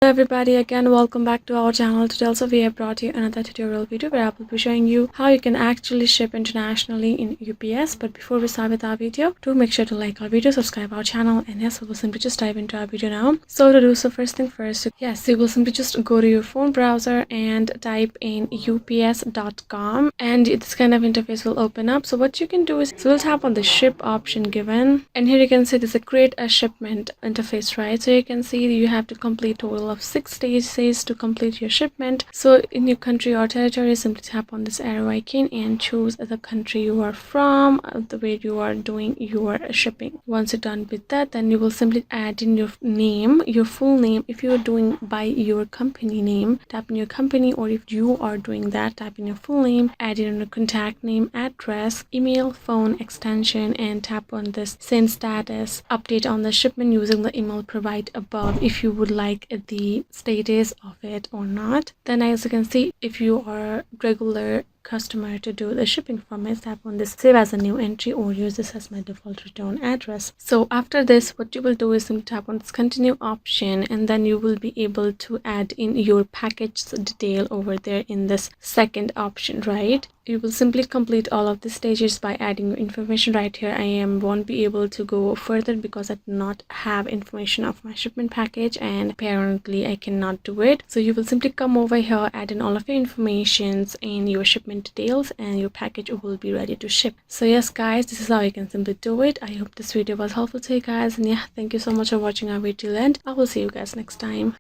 Hello everybody, again welcome back to our channel. Today also we have brought you another tutorial video where I will be showing you how you can actually ship internationally in UPS. But before we start with our video, do make sure to like our video, subscribe our channel, and yes, we will simply just dive into our video now. So to do so, first thing first, yes, you will simply just go to your phone browser and type in ups.com, and this kind of interface will open up. So what you can do is, so we'll tap on the ship option given, and here you can see there's a create a shipment interface, right? So you can see you have to complete total of 6 stages to complete your shipment. So in your country or territory, simply tap on this arrow icon and choose the country you are from, the way you are doing your shipping. Once you're done with that, then you will simply add in your name, your full name. If you're doing by your company name, tap in your company, or if you are doing that, tap in your full name, add in your contact name, address, email, phone, extension, and tap on this send status, update on the shipment using the email provided above if you would like the status of it or not. Then as you can see, if you are regular customer to do the shipping from it, tap on this save as a new entry or use this as my default return address. So after this, what you will do is simply tap on this continue option, and then you will be able to add in your package detail over there in this second option, right? You will simply complete all of the stages by adding your information right here. I won't be able to go further because I do not have information of my shipment package, and apparently I cannot do it. So you will simply come over here, add in all of your informations and your shipment details, and your package will be ready to ship. So yes guys, this is how you can simply do it. I hope this video was helpful to you guys, and yeah, thank you so much for watching our video till end. I will see you guys next time.